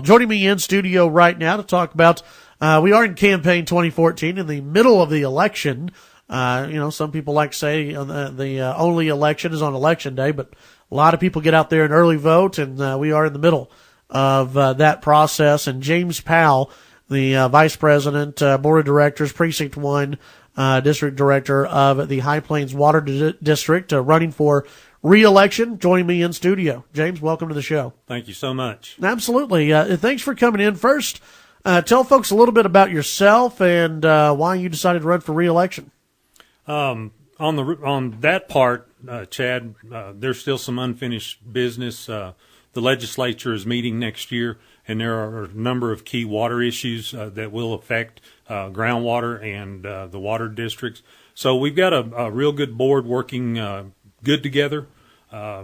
Joining me in studio right now to talk about, we are in campaign 2014 in the middle of the election. Some people like to say the only election is on election day, but a lot of people get out there and early vote, and we are in the middle of that process. And James Powell, the Vice President, Board of Directors, Precinct 1, District Director of the High Plains Water District, running for reelection, joining me in studio. James, welcome to the show. Thank you so much. Absolutely. Thanks for coming in. First, tell folks a little bit about yourself and why you decided to run for reelection. On that part, Chad, there's still some unfinished business. The legislature is meeting next year, and there are a number of key water issues that will affect groundwater and the water districts. So we've got a real good board working good together.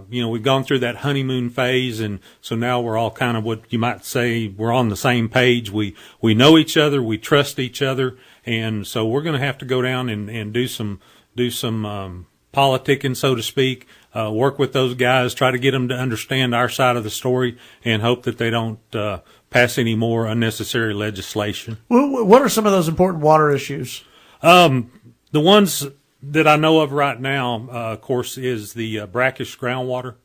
We've gone through that honeymoon phase, and so now we're all kind of what you might say we're on the same page. We know each other, we trust each other, and so we're going to have to go down and do some politicking, so to speak. Work with those guys, try to get them to understand our side of the story, and hope that they don't pass any more unnecessary legislation. Well, what are some of those important water issues? The ones that I know of right now, of course, is the brackish groundwater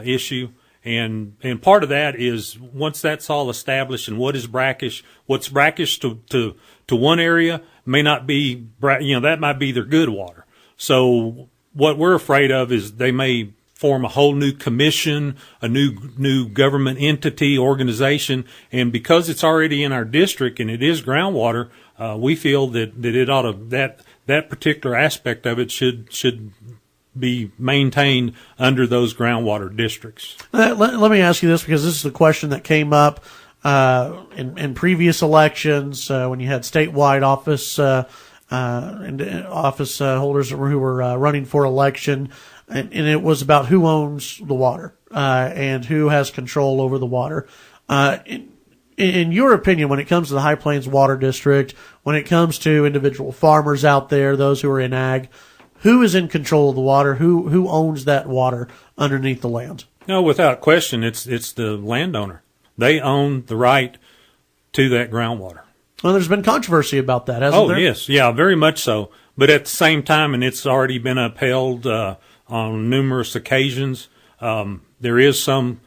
issue, and part of that is once that's all established and what is brackish, what's brackish to one area may not be that might be their good water. So what we're afraid of is they may form a whole new commission, a new government entity, organization, and because it's already in our district and it is groundwater, we feel that it ought to that particular aspect of it should be maintained under those groundwater districts. Let me ask you this, because this is a question that came up in previous elections when you had statewide office holders who were running for election, and it was about who owns the water and who has control over the water. In your opinion, when it comes to the High Plains Water District, when it comes to individual farmers out there, those who are in ag, who is in control of the water? Who owns that water underneath the land? No, without question, it's the landowner. They own the right to that groundwater. Well, there's been controversy about that, hasn't there? Oh, yes. Yeah, very much so. But at the same time, and it's already been upheld on numerous occasions, there is some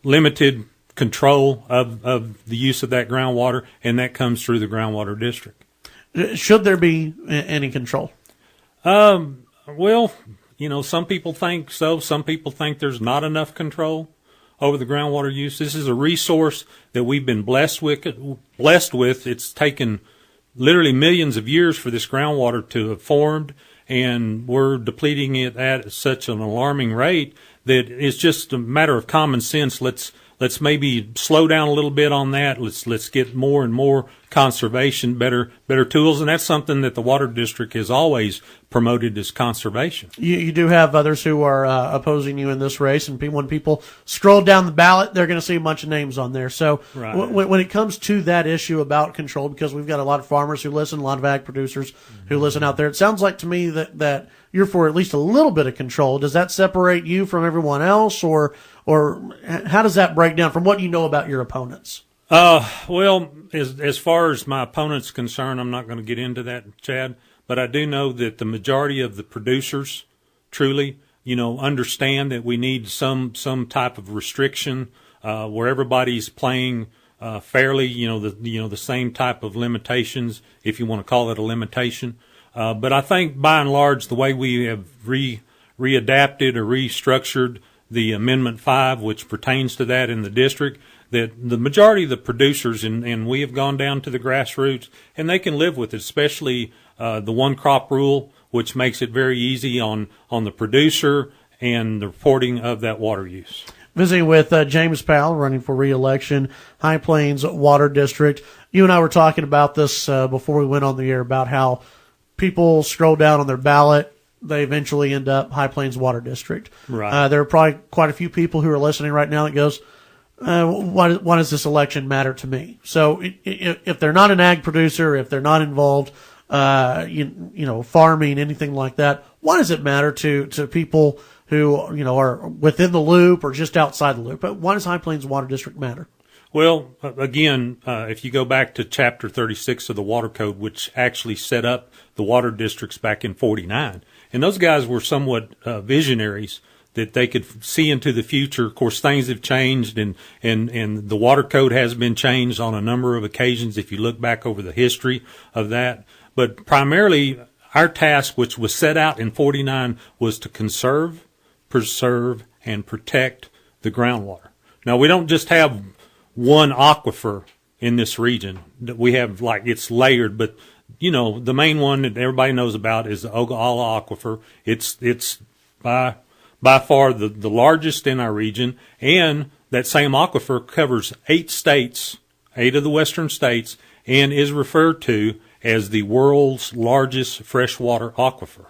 limited control of the use of that groundwater, and that comes through the groundwater district. Should there be any control? Well, some people think so. Some people think there's not enough control over the groundwater use. This is a resource that we've been blessed with. It's taken literally millions of years for this groundwater to have formed, and we're depleting it at such an alarming rate that it's just a matter of common sense. Let's maybe slow down a little bit on that. Let's get more and more conservation, better tools, and that's something that the water district has always promoted is conservation. You do have others who are opposing you in this race, and when people scroll down the ballot, they're going to see a bunch of names on there. So right. When it comes to that issue about control, because we've got a lot of farmers who listen, a lot of ag producers who listen out there, it sounds like to me that you're for at least a little bit of control. Does that separate you from everyone else, or how does that break down from what you know about your opponents? Well, as far as my opponent's concerned, I'm not going to get into that, Chad, but I do know that the majority of the producers truly, understand that we need some type of restriction, where everybody's playing, fairly, the same type of limitations, if you want to call it a limitation. But I think by and large, the way we have readapted or restructured the Amendment 5, which pertains to that in the district, that the majority of the producers, and we have gone down to the grassroots, and they can live with it, especially the one-crop rule, which makes it very easy on the producer and the reporting of that water use. Visiting with James Powell, running for re-election, High Plains Water District. You and I were talking about this before we went on the air, about how people scroll down on their ballot, they eventually end up High Plains Water District. Right. There are probably quite a few people who are listening right now that goes, why does this election matter to me? So if they're not an ag producer, if they're not involved, farming, anything like that, why does it matter to people who, are within the loop or just outside the loop? But why does High Plains Water District matter? Well, again, if you go back to Chapter 36 of the Water Code, which actually set up the water districts back in 49, and those guys were somewhat visionaries that they could see into the future. Of course, things have changed, and the Water Code has been changed on a number of occasions if you look back over the history of that. But primarily, our task, which was set out in 49, was to conserve, preserve, and protect the groundwater. Now, we don't just have one aquifer in this region that we have, like, it's layered, but you know, the main one that everybody knows about is the Ogallala Aquifer. It's by far the largest in our region, and that same aquifer covers 8 states, 8 of the western states, and is referred to as the world's largest freshwater aquifer.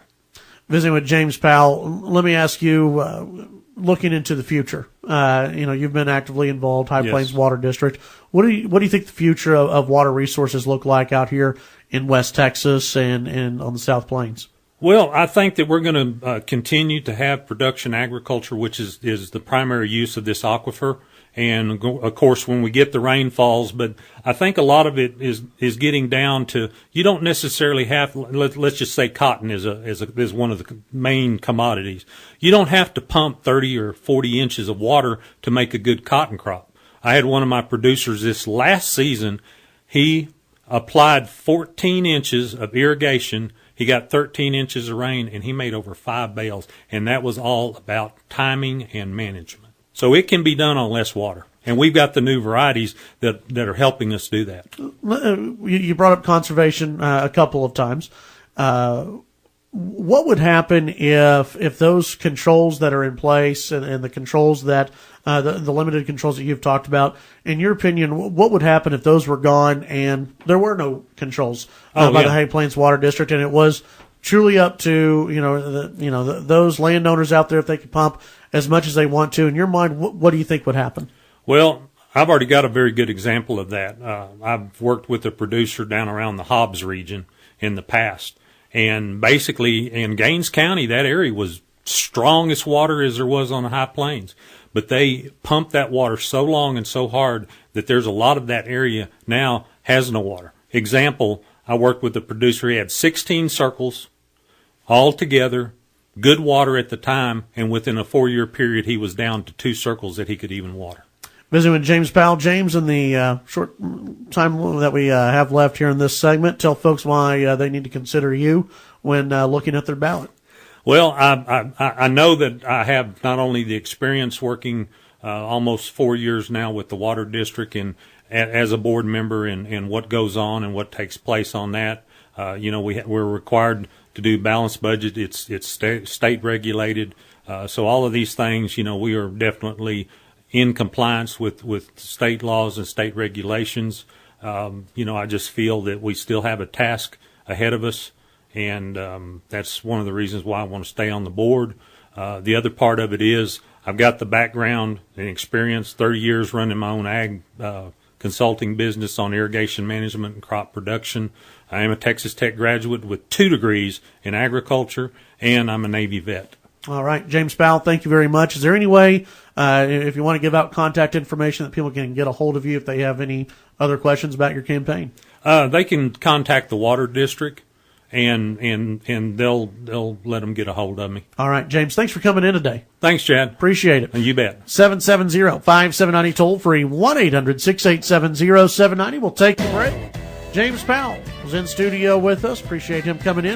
Visiting with James Powell, let me ask you, looking into the future, you've been actively involved, High Plains Water District. What do you think the future of water resources look like out here in West Texas and on the South Plains? Well, I think that we're going to continue to have production agriculture, which is the primary use of this aquifer. And of course, when we get the rainfalls, but I think a lot of it is getting down to, you don't necessarily have, let's just say cotton is one of the main commodities. You don't have to pump 30 or 40 inches of water to make a good cotton crop. I had one of my producers this last season. He applied 14 inches of irrigation. He got 13 inches of rain, and he made over 5 bales. And that was all about timing and management. So it can be done on less water. And we've got the new varieties that are helping us do that. You brought up conservation a couple of times. What would happen if those controls that are in place and the controls that the limited controls that you've talked about, in your opinion, what would happen if those were gone and there were no controls by the High Plains Water District, and it was truly up to those landowners out there if they could pump as much as they want to? In your mind, what do you think would happen? Well, I've already got a very good example of that. I've worked with a producer down around the Hobbs region in the past. And basically, in Gaines County, that area was strongest water as there was on the High Plains. But they pumped that water so long and so hard that there's a lot of that area now has no water. Example, I worked with a producer. He had 16 circles all together, good water at the time, and within a 4-year period, he was down to 2 circles that he could even water. Visiting with James Powell. James, in the short time that we have left here in this segment, tell folks why they need to consider you when looking at their ballot. Well, I know that I have not only the experience working almost 4 years now with the Water District and as a board member and what goes on and what takes place on that. We're required to do balanced budget. It's state regulated. So all of these things, we are definitely in compliance with state laws and state regulations. I just feel that we still have a task ahead of us, and that's one of the reasons why I want to stay on the board. The other part of it is I've got the background and experience, 30 years running my own ag consulting business on irrigation management and crop production. I am a Texas Tech graduate with 2 degrees in agriculture, and I'm a Navy vet. All right, James Powell, thank you very much. Is there any way, if you want to give out contact information, that people can get a hold of you if they have any other questions about your campaign? They can contact the Water District, and they'll let them get a hold of me. All right, James, thanks for coming in today. Thanks, Chad. Appreciate it. You bet. 770-5790, toll free, 1-800-687-0790. We'll take a break. James Powell was in studio with us. Appreciate him coming in.